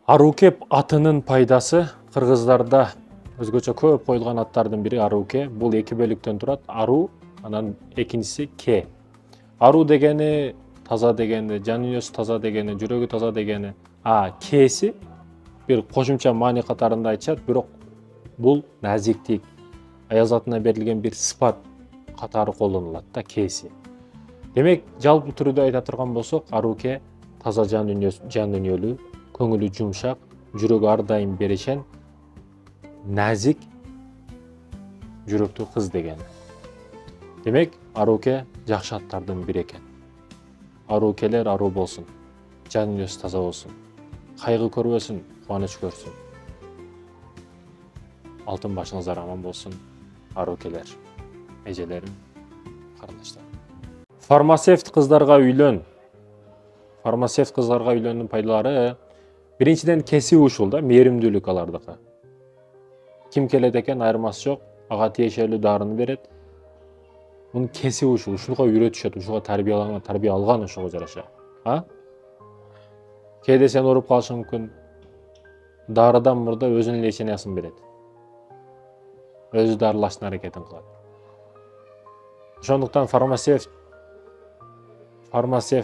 Арукеп атынын пайдасы кыргыздарда өзгөчө көп коюлган аттардын бири арууке. Бул эки бөлүктөн турат. Ару, анан экинчиси ке. Ару дегени таза дегени, жан дүйнөсү таза дегени, жүрөгү таза дегени. Кеси бир кошумча маани катарында айтышат, бирок бул назиктик, аял затына берилген бир сыпат катары колдонулат да кеси. Демек, жалпы түрдө айта турган болсок, арууке таза жан дүйнөлүү, көңүлү жумшак, жүрөгү ар дайым берешен, назик, жүрөктүү кыз дегени. Демек, арууке жакшы аттардын бири экен. Аруукелер аруу болсун, жан дүйнөсү таза болсун, кайгы көрбөсүн, кубаныч көрсүн. Алтын башыңыздар аман болсун, аруукелер, эжелерим, карындаштарым. Фармацевт кыздарга үйлөн. Фармацевт кыздарга үйлөнүүнүн пайдалары биринчиден кесип ушул да, мээримдүүлүк алардыкы. Ким келет экен, айырмасы жок, ага тиешелүү дарыны берет. Мунун кесип ушул, ушуга үйрөтүшөт, ушуга тарбия алган ошого жараша. Кээде сен ооруп калышың мүмкүн, дарыдан мурда өзүнүн лечениясын берет. Өзү дарылаштын аракетин кылат. Ошондуктан фармацевт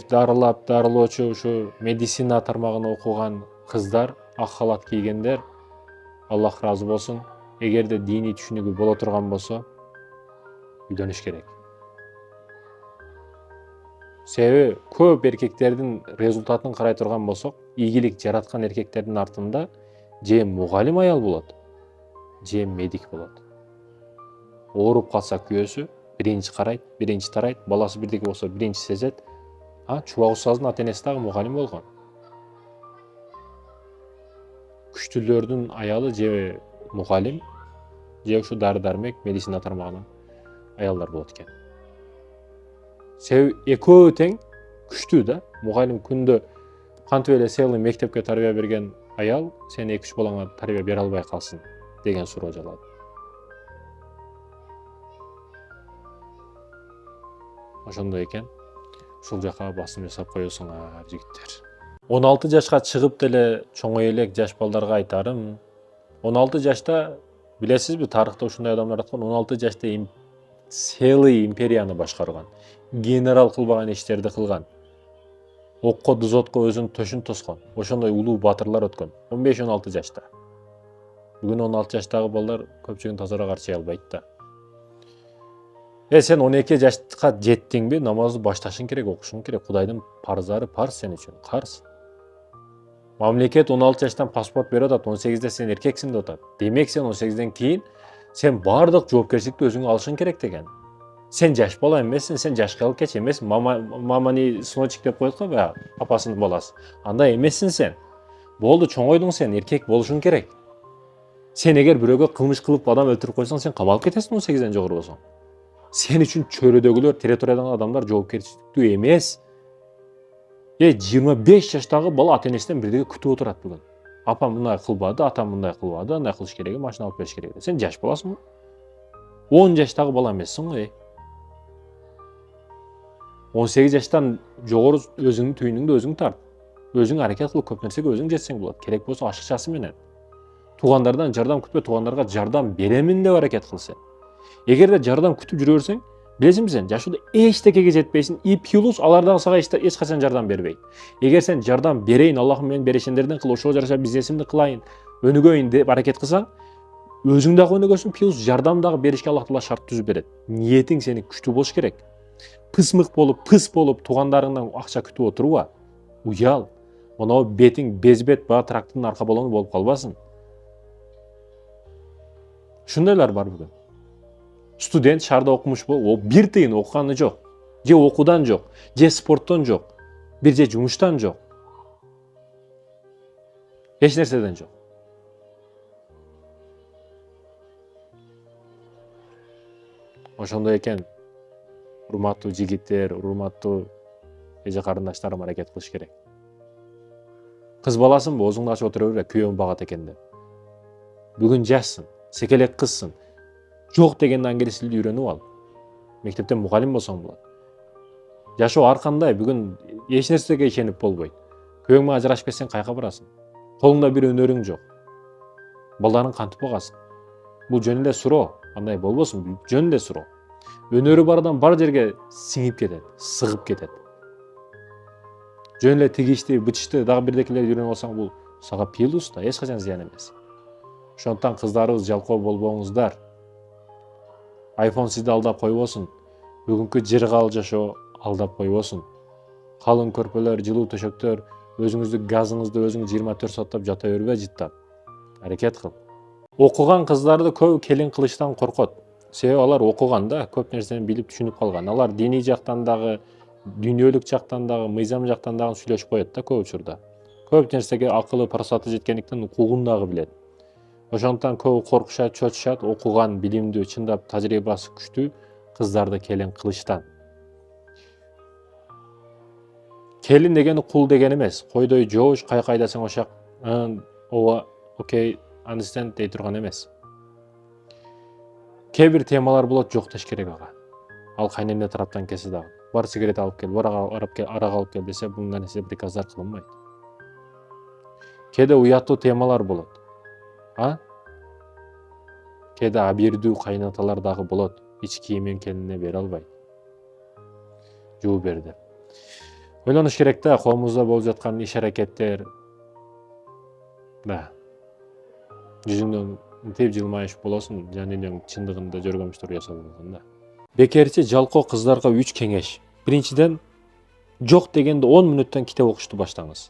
дарылоочу, ушу медицина тармагына окуган кыздар, ак халат кийгендер, Аллах ыраазы болсун, эгерде диний түшүнүгү боло турган болсо, үйлөнүш керек. Себеби көп эркектердин результатын карай турган болсок, ийгилик жараткан эркектердин артында же мугалим аял болот, же медик болот. Ооруп калса күйөөсү биринчи карайт, биринчи тарайт, баласы бирдеке болсо биринчи сезет. Чубак устаздын ата энеси дагы мугалим болгон. Күчтүүлөрдүн аялы же мугалим, же ушу дары-дармек, медицина тармагынан аялдар болот экен. Себеби экөө тең күчтүү да. Мугалим күндө кантип эле целый мектепке тарбия берген аял сен 2-3 балаңа тарбия бере албай калсын деген суроо жалат. Ошондой экен. Ушул жака басым жасап коесуңар, жигиттер. 16 жашка чыгып деле чоңой элек жаш балдарга айтарым. 16 жашта билесизби, тарыхта ушундай адамдар аткан, 16 жашта целый империяны башкарган, генерал кылбаган иштерди кылган. Окко, дозотко өзүнүн төшүн тоскон. Ошондой улуу батырлар өткөн. 15-16 жашта. Бүгүн 16 жаштагы балдар көпчүгүн тазараак арчый албайт да. Сен 12 жашка жеттиңби, намазды башташың керек, окушуң керек. Кудайдын парыздары парыз сен үчүн, карыз. Мамлекет 16 жаштан паспорт берип атат, 18де сен эркексиң деп атат. Демек сен 18ден кийин сен бардык жоопкерчиликти өзүң алышың керек деген. Сен жаш бала эмессиң, сен жаш келкеч эмессиң. Мамани сыночек деп коет го баягы, апасынын баласы. Андай эмессиң сен. Болду, чоңойдуң сен, эркек болушуң керек. Сен эгер бирөөгө кылмыш кылып адам өлтүрүп койсоң, сен камалып кетесиң 18ден жогору болсоң. Сен үчүн чөйрөдөгүлөр, территориядагы адамдар жоопкерчиликтүү эмес. 25 жаштагы бала ата энесинен бирдеге күтүп отурат бүгүн. Апам мындай кылбады, атам мындай кылбады, андай кылыш керек, машина алып бериш керек. Сен жаш баласың. 10 жаштагы бала эмессиң го. 18 жаштан жогору өзүңдүн түйүнүңдү өзүң тарт. Өзүң аракет кылып көп нерсеге өзүң жетсең болот. Керек болсо ашыкчасы менен. Туугандардан жардам күтпө, туугандарга жардам беремин деп аракет кыл сен. Эгерде жардам күтүп жүрө берсең, билесиңби сен, жашоодо эчтекеге жетпейсиң, и плюс алар дагы сага эч качан жардам бербейт. Эгер сен жардам берейин, Аллахым менин берешендерден кыл, ошого жараша бизнесимди кылайын, өнүгөйүн деп аракет кылсаң, өзүң дагы өнүгөсүң, плюс жардам дагы беришке Аллах Таала шарт түзүп берет. Ниетиң сени күчтүү болуш керек. Пысмык болуп, туугандарыңдан акча күтүп отурба. Уял. Монау бетиң безбет баа трактырдын арка балону болуп калбасын. Ушундайлар бар бүгүн. Студент шаарда окумуш болуп, бир тыйын окуганы жок. Же окуудан жок, же спорттон жок, бир же жумуштан жок. Эч нерседен жок. Ошондой экен, урматтуу жигиттер, урматтуу эже карындаштарым, аракет кылыш керек. Кыз баласынбы, оозуңду ачып отура бербе, күйөөм багат экен деп. Бүгүн жашсың, секелек кызсың. Жок дегенде англис тилди үйрөнүп ал. Мектептен мугалим болсоң болот. Жашоо ар кандай, бүгүн эч нерсеге ишенип болбойт. Күйөөң менен ажырашып кетсең кайка барасың? Колуңда bir өнөрүң жок. Балдарың кантип багасың? Бул жөн эле суроо. Андай болбосун, жөн эле суроо. Өнөрү бар адам бар жерге сиңип кетет, сыгып кетет. Жөн эле тигишти, бычышты дагы бирдекелерди үйрөнүп алсаң, бул сага пийлус да, эч качан зыян эмес. Ошондуктан кыздарыбыз жалкоо болбоңуздар. iPhone сизди алдап койбосун. Бүгүнкү жыргал жашоо алдап койбосун. Калың көрпөлөр, жылуу төшөктөр, өзүңүздү газыңызды өзүң 24 сааттап жата бербе жыттап. Аракет кыл. Окуган кыздарды көп келин кылыштан коркот. Себеби алар окуган да, көп нерсени билип түшүнүп калган. Алар диний жактан дагы, дүйнөлүк жактан дагы, мыйзам жактан дагы сүйлөшүп коет да көп учурда. Көп нерсеге акылы, парасаты жеткендиктен укугун дагы билет. Ошондуктан көп коркушат, чочушат, окуган, билимдүү, чындап тажрыйбасы күчтүү кыздарды келин кылыштан. Келин дегени кул деген эмес. Койдой жоош, кайка айдасаң ошак, ооба, окей, understand дей турган эмес. Кээ бир темалар болот, жок деш керек ага. Ал кайнемне тараптан келсе дагы. Бар сигарет алып кел, бар арак алып кел десе, бундай нерсе приказдар кылынбайт. Кээде уяттуу темалар болот. Кээде абийирдүү кайнаталар дагы болот. Ич кийимен келинине бере албайт. Жууп бер деп. Ойлонуш керек да, коомубузда болуп жаткан иш аракеттер. Да. Жүзүңдөн теп жылмайыш болосун, жан дүйнөң чындыгында жөргөмүштөр жасап болгон да. Бекерчи жалкоо кыздарга 3 кеңеш. Биринчиден, жок дегенде 10 мүнөттөн китеп окушту баштаңыз.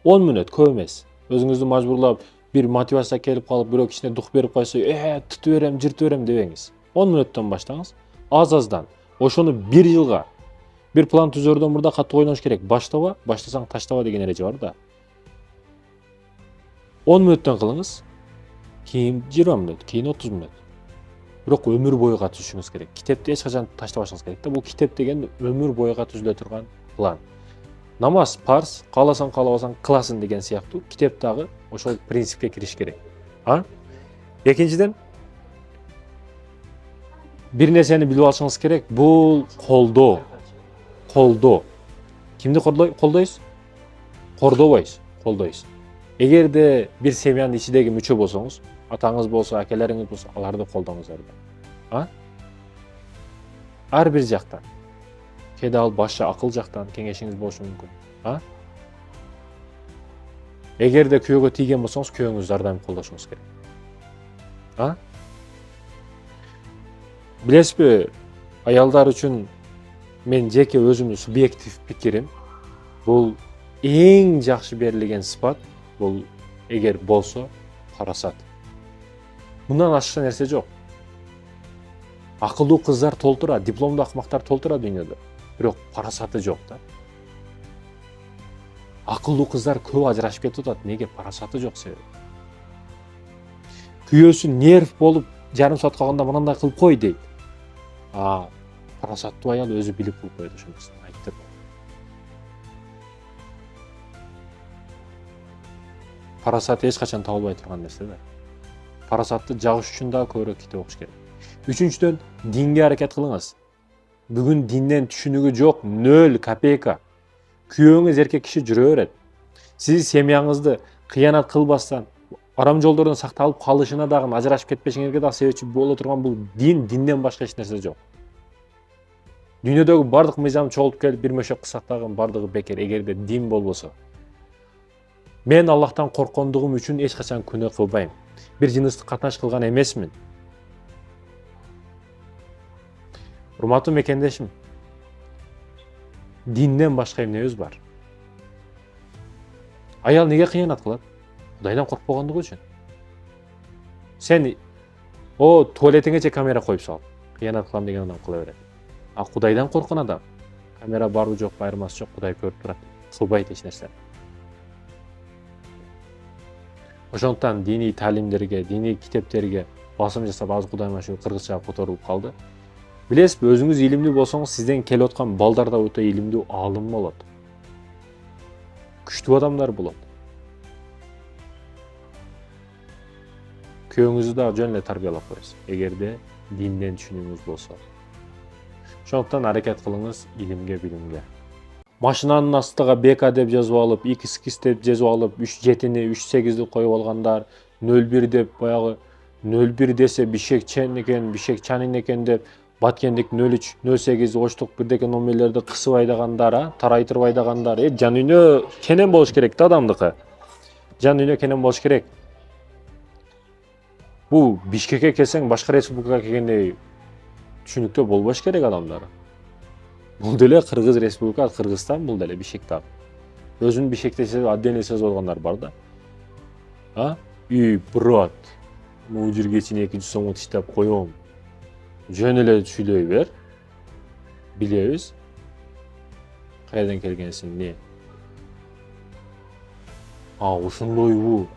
10 мүнөт көп эмес. Өзүңүздү мажбурлап, бир мотивация келип калып, бирок ичине дух берип койсо, тутуп берем, жыртып берем дебеңиз. 10 мүнөттөн баштаңыз. Аз-аздан. Ошону 1 жылга бир план түзөрдөн мурда катуу ойнош керек. Баштаба, баштасаң таштаба деген эреже бар да. 10 мүнөттөн кылыңыз. Кийин 20 мүнөт, кийин 30 мүнөт. Бирок өмүр бою түзүшүңүз керек. Китепти эч качан таштабашыңыз керек да. Бул китеп деген өмүр бою түзүлө турган план. Намаз парз, кааласаң каалабасаң кыласың деген сыяктуу. Китеп дагы ошол принципке кириш керек. Экинчиден, бир нерсени билип алышыңыз керек. Бул колдоо. Колдоо. Кимди колдойсуз? Кордобойсуз, колдойсуз. Эгерде бир семьянын ичидеги мүчө болсоңуз, атаңыз болсо, акелериңиз болсо, аларды колдоңуздар да. Ар бир жактан. Кээде ал башчы акыл жактан кеңешиңиз болушу мүмкүн. Эгерде күйөөгө тийген болсоңуз, күйөөңүздү ар дайым колдошуңуз керек. Билесизби, аялдар үчүн мен жеке өзүмдүн субъектив пикирим, бул эң жакшы берилген сыпат, бул эгер болсо, парасат. Мындан ашыкча нерсе жок. Акылдуу кыздар толтура, дипломдуу акмактар толтура дүйнөдө. Бирок парасаты жок да. Акылдуу кыздар көп ажырашып кетип атат. Неге? Парасаты жок себеби. Күйөөсү нерв болуп, жарым саат калганда мынандай кылып кой дейт. Парасаттуу аял өзү билип кылып коет ошондуктан айтып. Парасат эч качан табылбай турган нерсе да. Парасатты жагыш үчүн дагы көбүрөөк китеп окуш керек. Үчүнчүдөн, динге аракет кылыңыз. Бүгүн динден түшүнүгү жок, 0 копейка. Күйөөңүз эркек киши жүрө берет. Сиз семьяңызды кыянат кылбастан, арам жолдордон сакталып калышына дагы, ажырашып кетпешиңерге дагы себепчи боло турган бул динден башка эч нерсе жок. Дүйнөдөгү бардык мыйзам чогултуп келип бир мөшөк кылсак дагы бардыгы бекер, эгерде дин болбосо. Мен Аллахтан корккондугум үчүн эч качан күнөө кылбайм. Бир жыныстык катнаш кылган эмесмин. Урматтуу мекендешим, динден башка эмнебиз бар? Аял неге кыянат кылат? Кудайдан коркпогондугу үчүн. Сен туалетиңече камера коюп сал. Кыянат кылам деген адам кыла берет. Кудайдан корккон адам камера барбы жок, айырмасы жок, Кудай көрүп турат. Кылбайт эч нерсе. Ошондуктан диний таалимдерге, диний китептерге басым жасап, аз Кудайыма шүгүр кыргызча которулуп калды. Билесизби, өзүңүз илимдүү болсоңуз, сизден келип аткан балдар да өтө илимдүү, аалым болот. Күчтүү адамдар болот. Күйөөңүздү да жөн эле тарбиялап коесуз, эгерде динден түшүнүгүңүз болсо. Ошондуктан аракет кылыңыз илимге, билимге. машинанын астыга БК деп жазып алып, XX деп жазып алып, 37-ни, 38-ди коюп алгандар, 01 деп баягы 01 десе Бишкекчен экен, Бишкекчанин экен деп Баткендик 03, 08 оштук бирдеке номерлерди кысып айдагандар, тарайтырып айдагандар. Жан дүйнө кенен болуш керек да адамдыкы. Жан дүйнө кенен болуш керек. Бул Бишкекке келсең башка республикага келгендей түшүнүктүү болбош керек адамдар. Бул деле Кыргыз республикасы, Кыргызстан, бул деле Бишкектаг. Өзүн Бишкектесе отдельно сезип алгандар бар да. Брат, бул жерге сен 200 сомго иштеп коем. Жөн эле сүйлөй бер. Билебиз. Кайдан келгенсиң, не? Ушундойбу.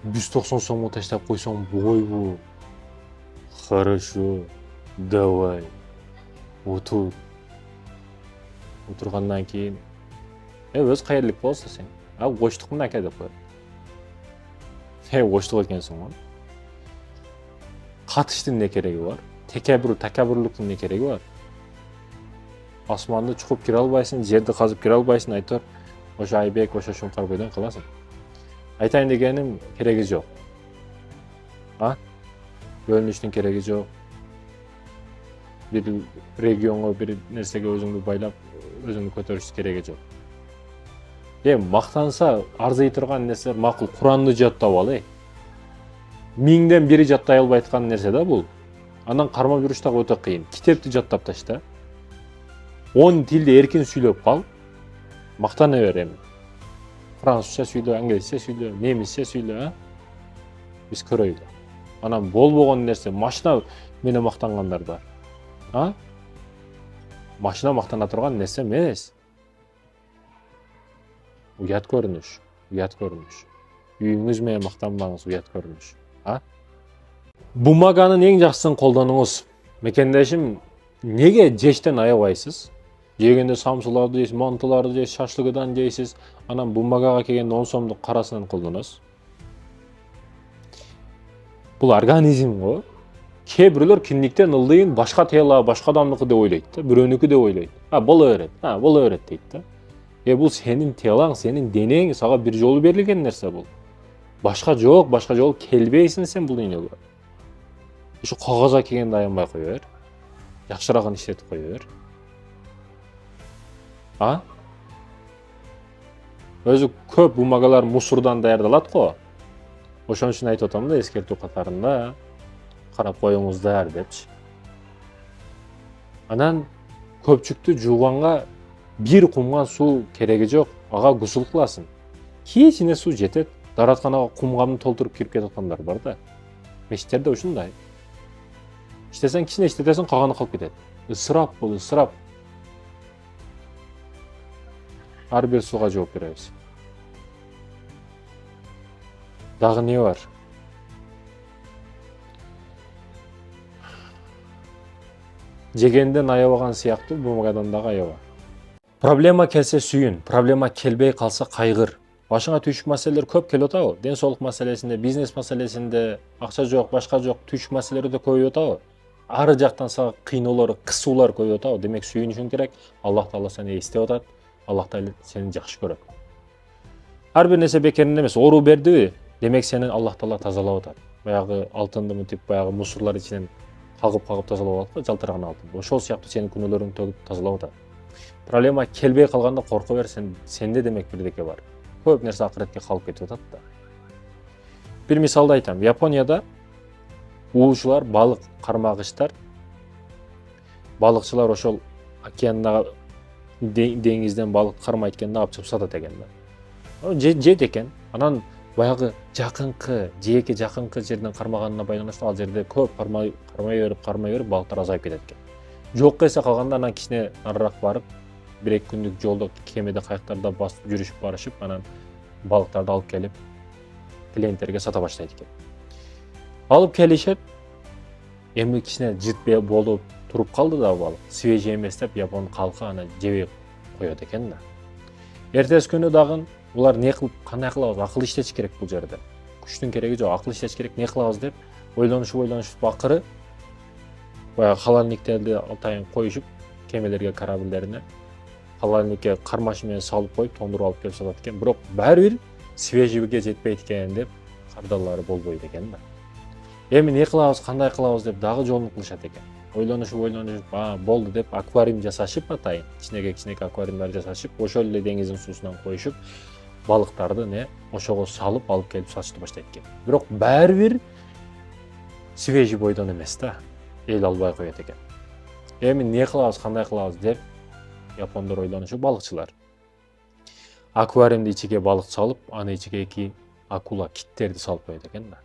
190 сомго таштап койсоң бойбу. Хорошо. Давай. Отур. Отургандан кийин өз кайерлик болсо сен. Коштук мынакей деп коет. Коштук экенсиң го. Катыштын не кереги бар? Такабурлуктун не кереги бар? Асманды чукуп кире албайсың, жерди казып кире албайсың, айтор. Ошо Айбек, ошо Шумкар бойдон кыласың. Айтайын дегеним кереги жок. Бөлүнүштүн кереги жок. Бир регионго, бир нерсеге өзүңдү байлап, өзүңдү көтөрүш кереги жок. Мактанса, арзый турган нерсе макул, Куранды жаттап ал, 1000ден бири жаттай албай аткан нерсе да бул. Андан кармап жүрүш дагы өтө кыйын. Китепти жаттап ташта. 10 тилди эркин сүйлөп кал. Мактана бер эми. Французча сүйлө, англисче сүйлө, немисче сүйлө, Биз көрөйлү. Анан болбогон нерсе, машина менен мактангандар бар. Машина мактана турган нерсе эмес. Уят көрүнүш. Үйүңүз менен мактанбаңыз, уят көрүнүш. Бумаганын эң жакшысын колдонуңуз. Мекендешим, неге жештен аябайсыз? Жегенде самсыларды жейсиз, мантыларды жейсиз, шашлыгыдан жейсиз, анан бумагага келгенде 10 сомдук карасынан колдоносуз. Бул организм го. Кээ бирөөлөр киндиктен ылдыйын башка тела, башка адамдыкы деп ойлойт да, бирөөнүкү деп ойлойт. Боло берет дейт да. Бул сенин телаң, сенин денең, сага бир жолу берилген нерсе бул. Башка жол келбейсиң сен бул дүйнөгө. Ушу кагазга келгенде аянбай кое бер. Жакшырагын иштетип кое бер. Өзү көп бумагалар мусордан даярдалат го. Ошон үчүн айтып атам да, эскертүү катарында карап коюңуздар депчи. Анан көпчүктү жууганга бир кумган суу кереги жок, ага гусул кыласың. Кичине суу жетет. Дааратканага кумгамды толтуруп кирип кетип аткандар бар да. Мешиттерде ушундай. Иштесең кичине иштетесиң, калганы калып кетет. Ысырап бул, ысырап. Ар бир сууга жооп беребиз. Дагы не бар? Жегенден аябаган сыяктуу бумагадан дагы аяба. Проблема келсе сүйүн, проблема келбей калса кайгыр. Башыңа түйшүк маселелер көп келип атабы? Ден соолук маселесинде, бизнес маселесинде, акча жок, башка жок, түйшүк маселелер да көбөйүп атабы? Ары жактан сага кыйноолор, кысуулар көбөйүп атабы? Демек сүйүнүшүң керек. Аллах Таала сени эстеп атат. Аллах Таала сени жакшы көрөт. Ар бир нерсе бекеринен эмес. Оору бердиби? Демек сени Аллах Таала тазалап атат. Баягы алтынды мынтип баягы мусорлар ичинен кагып тазалап атат го, жалтыраган алтын. Ошол сыяктуу сенин күнөөлөрүңдү төгүп тазалап атат. Проблема келбей калганда корко бер, сенде демек бирдеке бар. Көп нерсе акыретке калып кетип атат да. Бир мисалды айтам. Японияда уучулар, балык кармагычтар, балыкчылар ошол океандагы деңизден балык кармайт экенде алып чыгып сатат экен да. Жейт экен. Анан баягы жээкке жакынкы жерден кармаганына байланыштуу ал жерде көп кармай берип балыктар азайып кетет экен. Жок эсе калганда анан кичине нарыраак барып, 1-2 күндүк жолдо кемеде, кайыктарда басып жүрүшүп барышып, анан балыктарды алып келип клиенттерге сата баштайт экен. Алып келишет. Эми кичине жыт болуп туруп калды да балык. Свежий эмес деп Япон калкы аны жебей коет экен да. Эртеси күнү дагы булар не кылып, кандай кылабыз? Акыл иштеш керек бул жерде. Күчтүн кереги жок, акыл иштеш керек, не кылабыз деп ойлонушуп акыры баягы халалниктерди атайын коюшуп кемелерге, корабльдерине холодильникке кармаш менен салып коюп тоңдуруп алып келип сатат экен. Бирок баары бир свежийге жетпейт экен деп кардалары болбойт экен да. Эми не кылабыз, кандай кылабыз деп дагы жолун кылышат экен. Ойлонушуп, болду деп аквариум жасашып атайын. Кичинекей аквариумдар жасашып, ошол эле деңиздин суусунан коюшуп, балыктарды ошого салып алып келип сатышты баштайт экен. Бирок баары бир свежий бойдон эмес да. Эл албай коет экен. Эми не кылабыз, кандай кылабыз деп япондор ойлонушуп, балыкчылар аквариумдун ичиге балык салып, анын ичиге 2 акула киттерди салып коет экен да.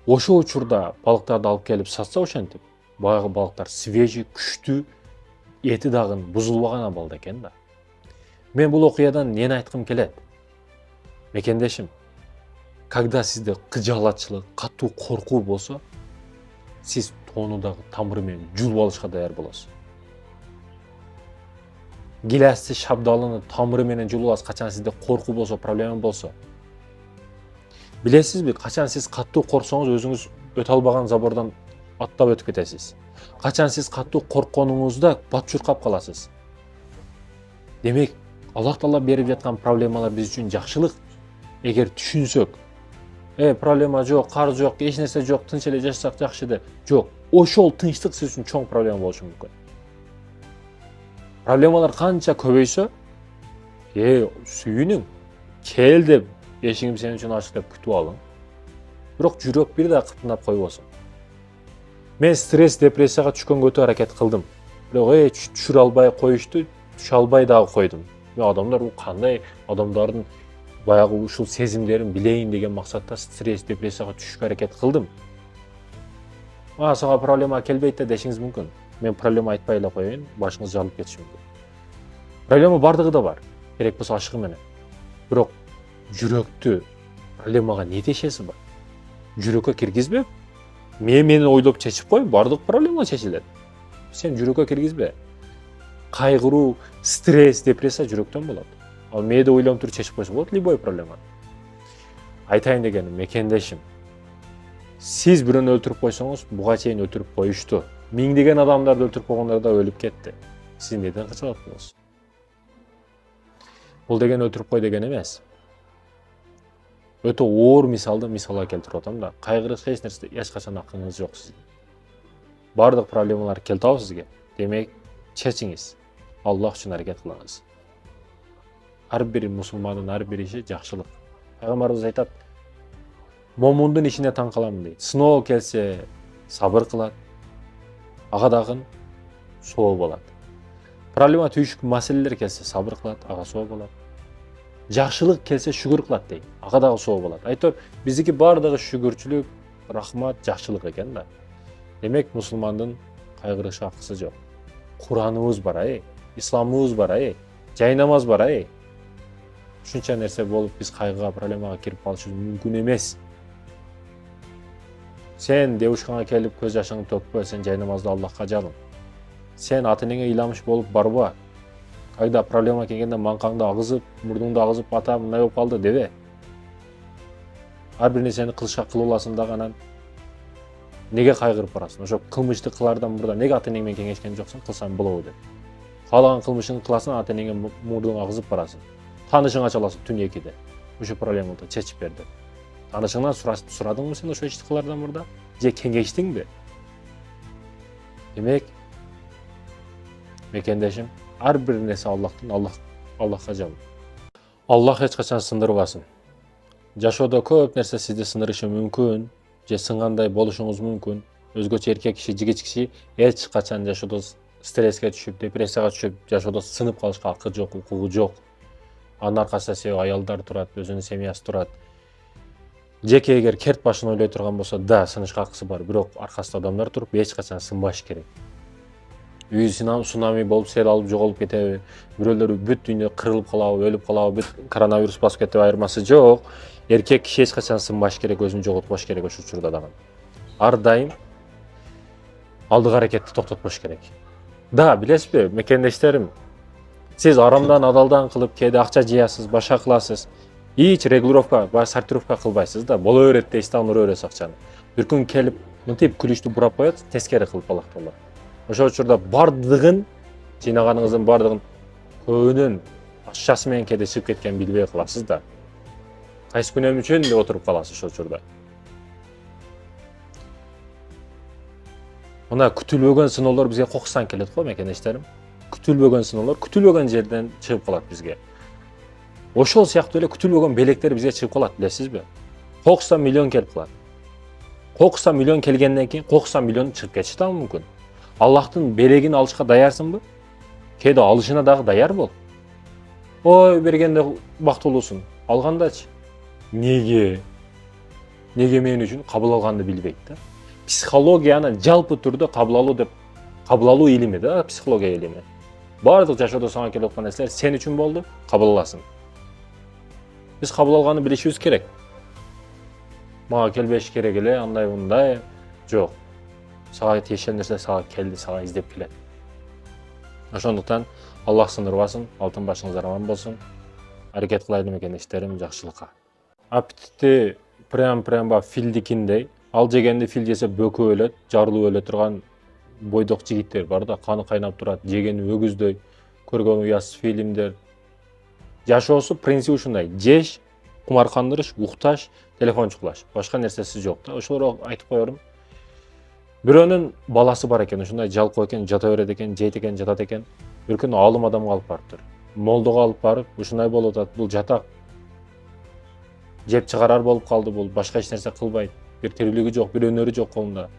Ошол учурда балыктарды алып келип сатса ошентип, баягы балыктар свежий, күчтүү, эти дагы бузулбаган абалда экен да. Мен бул окуядан нени айткым келет? Мекендешим, когда сизде кыжаалатчылык, катуу коркуу болсо, сиз тоону дагы тамыры менен жулуп алышка даяр болосуз. Гиласты шабдалыны тамыры менен жулуп аласыз, качан сизде коркуу болсо, проблема болсо. Билесизби, качан сиз катуу корксоңуз өзүңүз өтө албаган забордон аттап өтүп кетесиз. Качан сиз катуу коркконуңузда бат чуркап каласыз. Демек, Аллах Таала берип жаткан проблемалар биз үчүн жакшылык. Эгер түшүнсөк, проблема жок, кар жок, эч нерсе жок, тынч эле жашасак жакшы деп. Жок, ошол тынчтык сиз үчүн чоң проблема болушу мүмкүн. Проблемалар канча көбөйсө, сүйүнүң, кел деп эшигим сен үчүн ачык деп күтүп алың. Бирок жүрөк бир да кытынап койбосун. Мен стресс, депрессияга түшкөнгө өтө аракет кылдым. Бирок түшүрө албай коюшту, түшө албай дагы койдум. Адамдар кандай адамдардын баягы ушул сезимдерин билейин деген максатта стресс, депрессияга түшүшкө аракет кылдым. Сага проблема келбейт дешиңиз мүмкүн. Мен проблема айтпай эле коеюн, башыңыз жарылып кетиши мүмкүн. Проблема бардыгы да бар, керек болсо ашыгы менен. Бирок жүрөктү проблемага не тешеси бар? Жүрөккө киргизбе, мени ойлоп чечип кой, бардык проблема чечилет. Сен жүрөккө киргизбе. Кайгыруу, стресс, депрессия жүрөктөн болот. Ал мээде ойлонуп туруп чечип койсо болот любой проблема. Айтайын дегеним, мекендешим. Сиз бирөөнү өлтүрүп койсоңуз, буга чейин өлтүрүп коюшту. Миңдеген адамдарды өлтүрүп койгондор да өлүп кетти. Сиз неден кычалат болосуз? Бул деген өлтүрүп кой деген эмес. Өтө оор мисалды мисалга келтирип атам да. Кайгырышка эч нерсе эч качан акыңыз жок сиздин. Бардык проблемалар келтабы сизге. Демек, чечиңиз. Аллах үчүн аракет кылыңыз. Ар бир мусулмандын ар бир иши жакшылык. Пайгамбарыбыз айтат, момундун ишине таң каламын дейт. Сыноо келсе сабыр кылат, ага дагы соо болот. Проблема түйшүк маселелер келсе сабыр кылат, ага соо болот. Жакшылык келсе шүгүр кылат дейт, ага дагы соо болот. Айтор, биздики бардыгы шүгүрчүлүк, рахмат, жакшылык экен да. Демек, мусулмандын кайгырышка акысы жок. Кураныбыз бар, исламыбыз бар, жай намаз бар, ушунча нерсе болуп биз кайгыга, проблемага кирип калышыбыз мүмкүн эмес. Сен девушкаңа келип көз жашыңды төкпө, сен жай намазды Аллахка жалын. Сен ата-энеңе ыйламыш болуп барба. Кайда проблема келгенде маңкаңды агызып, мурдуңду агызып, ата мындай болуп калды дебе. Ар бир нерсени кылышка кылып аласың дагы анан неге кайгырып барасың? Ошо кылмышты кылардан мурда неге ата-энең менен кеңешкен жоксуң? Кылсаң болобу деп. Каалаган кылмышыңды кыласың, ата-энеңе мурдуңду агызып барасың. Таанышыңа чаласың түн 2-де. Ошо проблеманы чечип бер деп. Таанышыңдан сурадыңбы сен ошо ишти кылардан мурда? Же кеңештиңби? Демек, мекендешим, ар бир нерсе Аллахтын, Аллахка жалын. Аллах эч качан сындырбасын. Жашоодо көп нерсе сизди сындырышы мүмкүн, же сынгандай болушуңуз мүмкүн. Өзгөчө эркек киши, жигит киши эч качан жашоодо стресске түшүп, депрессияга түшүп, жашоодо сынып калышка акы жок, укугу жок. Анын аркасында себеби аялдар турат, өзүнүн семьясы турат. Жеке эгер керт башын ойлой турган болсо, да, сынышка акысы бар, бирок аркасында адамдар туруп, эч качан сынбаш керек. Үй цунами болуп, сел алып жоголуп кетеби, бирөөлөр бүт дүйнө кырылып калабы, өлүп калабы, бүт коронавирус басып кетип айырмасы жок. Эркек киши эч качан сынбаш керек, өзүн жоготпош керек ошол учурда дагы. Ар дайым алдыга аракетти токтотпош керек. Да, билесизби, мекендештерим, сиз арамдан, адалдан кылып, кээде акча жыясыз, башка кыласыз. Эч регулировка, сортировка кылбайсыз да, боло берет дейсиз да, ура бересиз акчаны. Бир күн келип, мынтип күлүштү бурап коет, тескери кылып алат болот. Ошол учурда бардыгын, жыйнаганыңыздын бардыгын көбүнөн ашчасы менен кээде чыгып кеткенин билбей каласыз да. Кайсы күнөм үчүн деп отуруп каласыз ошол учурда. Мына күтүлбөгөн сыноолор бизге кокустан келет го мекенештерим. Күтүлбөгөн сыноолор күтүлбөгөн жерден чыгып калат бизге. Ошол сыяктуу эле күтүлбөгөн белектер бизге чыгып калат, билесизби? Кокустан миллион келип калат. Кокустан миллион келгенден кийин кокустан миллион чыгып кетиши да мүмкүн. Аллахтын белегин алышка даярсыңбы? Кээде алышына дагы даяр бол. Ой, бергенде бактылуусуң. Алгандачы. Неге? Неге мен үчүн кабыл алганды билбейт да. Психологияны жалпы түрдө кабыл алуу илими да, психология илими. Бардык жашоодо сага келип аткан нерселер сен үчүн болду, кабыл аласың. Биз кабыл алганы билишибиз керек. Мага келбеш керек эле, андай мындай. Жок. Сага тиешелүү нерсе сага келди, сага издеп келет. Ошондуктан Аллах сындырбасын, алтын башыңыздар аман болсун. Аракет кылайлы мекенештерим жакшылыкка. Аппетити прям филдикиндей. Ал жегенди фил жесе бөкүп өлөт, жарылып өлө турган бойдок жигиттер бар да, каны кайнап турат, жегени өгүздөй, көргөн уятсыз фильмдер. Жашоосу принципи ушундай: жеш, кумаркандырыш, укташ, телефон чукулаш. Башка нерсеси жок да. Ошолорго айтып коерум. Бирөөнүн баласы бар экен, ушундай жалкоо экен, жата берет экен, жейт экен, жатат экен. Бир күнү алым адамга алып барыптыр. Молдого алып барып, ушундай болуп атат, бул жатак. Жеп чыгарар болуп калды, бул башка эч нерсе кылбайт. Бир тирүүлүгү жок, бир өнөрү жок колунда.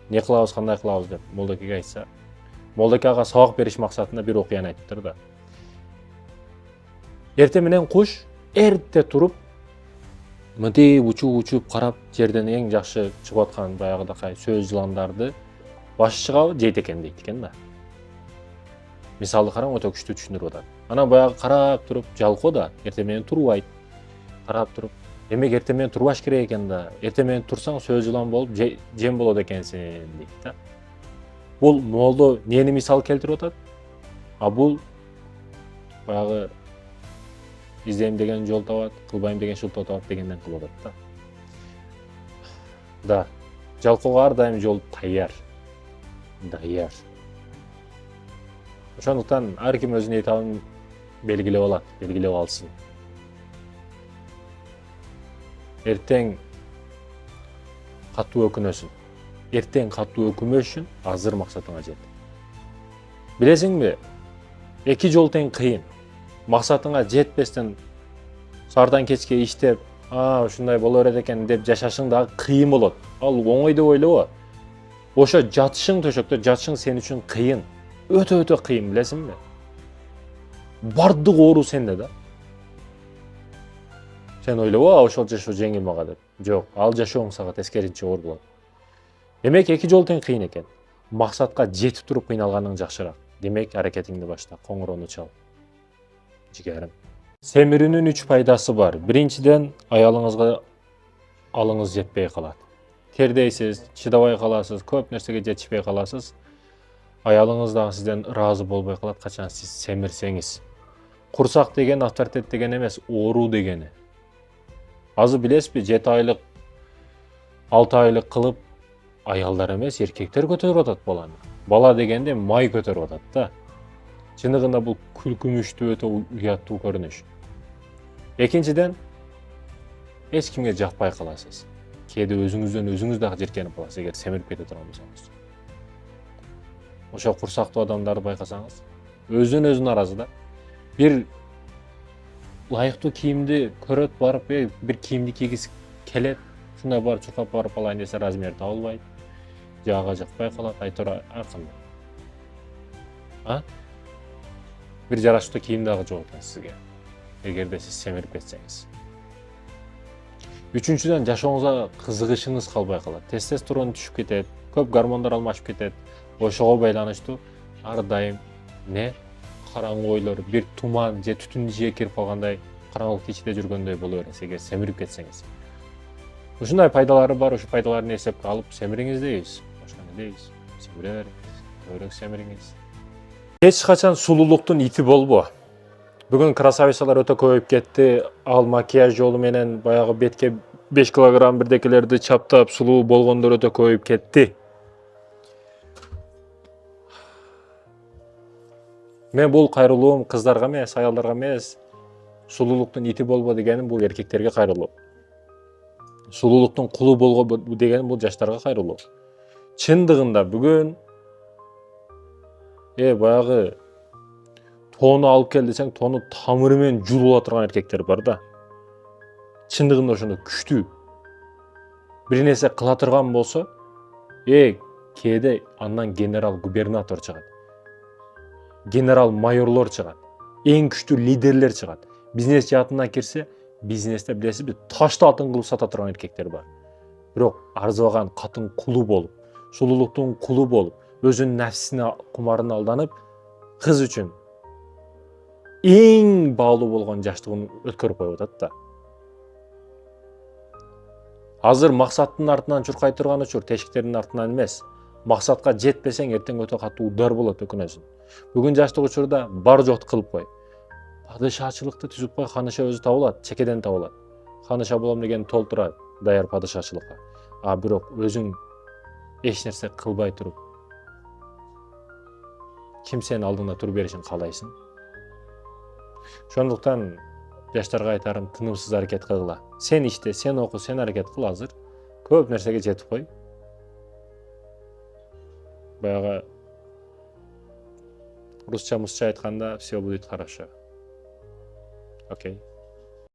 Не кылабыз, кандай кылабыз деп молдокеге айтса, молдоке ага сабак бериш максатында бир окуяны айтыптыр да. Эртең менен куш эрте туруп, мынтип учуп карап, жерден эң жакшы чыгып аткан баягыдакай сөз жыландарды башы чыгабы жейт экен дейт экен да. Мисалды караң, өтө күчтүү түшүндүрүп атат. Анан баягы карап туруп, жалкоо да эртең менен турбайт. Карап туруп, демек эртең менен турбаш керек экен да. Эртең менен турсаң сөз жылан болуп жем болот экенсиң дейт да. Бул молдо нени мисал келтирип атат? А бул баягы издейм деген жол табат, кылбайм деген шылтоо табат дегенден кылып атат да. Да, жалкоого ар дайым жол даяр. Ошондуктан ар ким өзүнүн этабын белгилеп алат, белгилеп алсын. Эртең катуу өкүнөсүң. Эртең катуу өкүмөш үчүн азыр максатыңа жет. Билесиңби? Эки жол тең кыйын. Максатыңа жетпестен саардан кечке иштеп, ушундай боло берет экен деп жашашың дагы кыйын болот. Ал оңой деп ойлобо. Ошо жатышың төшөктө, жатышың сен үчүн кыйын. Өтө кыйын, билесиңби? Бардык оору сенде да. Сен ойлобо, ошол жашоо жеңил мага деп. Жок, ал жашооң сага тескерисинче оор болот. Демек эки жол тең кыйын экен. Максатка жетип туруп кыйналганың жакшыраак. Демек аракетиңди башта, коңгуроону чал. Жигерим. Семирүүнүн 3 пайдасы бар. Биринчиден, аялыңызга алыңыз жетпей калат. Тердейсиз, чыдабай каласыз, көп нерсеге жетишпей каласыз. Аялыңыз дагы сизден ыраазы болбой калат, качан сиз семирсеңиз. Курсак деген авторитет деген эмес, оору дегени. Азыр билесизби, 7 айлык, 6 айлык кылып аялдар эмес, эркектер көтөрүп атат баланы. Бала дегенде май көтөрүп атат да. Чындыгында бул күлкүнүчтүү, өтө уяттуу көрүнүш. Экинчиден, эч кимге жакпай каласыз. Кээде өзүңүз дагы жиркенип каласыз, эгер семирип кете турган болсоңуз. Ошо курсактуу адамдарды байкасаңыз, өзүнөн нааразы да. Бир лайыктуу кийимди көрөт, барып, бир кийимди кийгиси келет, шундай барып чуркап барып алайын десе размери табылбайт. Жага жакпай калат, айтора ар кандай. Бир жараштуу кийим дагы жок экен сизге, эгерде сиз семирип кетсеңиз. Үчүнчүдөн, жашооңузга кызыгышыңыз калбай калат. Тестостерон түшүп кетет, көп гормондор алмашып кетет. Ошого байланыштуу ар дайым караңгы ойлор, бир туман же түтүн ичиге кирип калгандай, караңгылыкта ичинде жүргөндөй боло бересиз, эгер семирип кетсеңиз. Ушундай пайдалары бар, ушу пайдаларын эсепке алып семириңиз дейбиз. Башка эмне дейбиз? Семире бериңиз, көбүрөөк семириңиз. Эч качан сулуулуктун ити болбо. Бүгүн красавицалар өтө көбөйүп кетти. Ал макияж жолу менен баягы бетке 5 килограмм бирдекелерди чаптап сулуу болгондор өтө көбөйүп кетти. Мен бул кайрылуум кыздарга эмес, аялдарга эмес. Сулуулуктун ити болбо дегеним бул эркектерге кайрылуу. Сулуулуктун кулу болбо дегеним бул жаштарга кайрылуу. Чындыгында бүгүн баягы тоону алып кел десең, тоону тамыры менен жулуп атырган эркектер бар да. Чындыгында ошондой күчтүү. Бир нерсе кыла турган болсо, кээде андан генерал губернатор чыгат. Генерал майорлор чыгат. Эң күчтүү лидерлер чыгат. Бизнес жаатына кирсе, бизнесте билесизби, ташты алтын кылып сата турган эркектер бар. Бирок арзыбаган катын кулу болуп, сулуулуктун кулу болуп, өзүнүн нафсине кумарына алданып, кыз үчүн эң баалуу болгон жаштыгын өткөрүп коюп атат да. Азыр максаттын артынан чуркай турган учур, тешиктердин артынан эмес. Максатка жетпесең, эртең өтө катуу удар болот өкүнөсүң. Бүгүн жаштык учурда бар жокту кылып кой. Падышачылыкты түзүп кой, ханыша өзү табылат, чекеден табылат. Ханыша болом деген толтурат, даяр падышачылыкка. Бирок өзүң эч нерсе кылбай туруп, ким сенин алдыңда туруп беришин каалайсың? Ошондуктан жаштарга айтарым, тынымсыз аракет кылгыла. Сен иште, сен оку, сен аракет кыл азыр. Көп нерсеге жетип кой. Баягы русча-мусча айтканда все будет хорошо. Окей.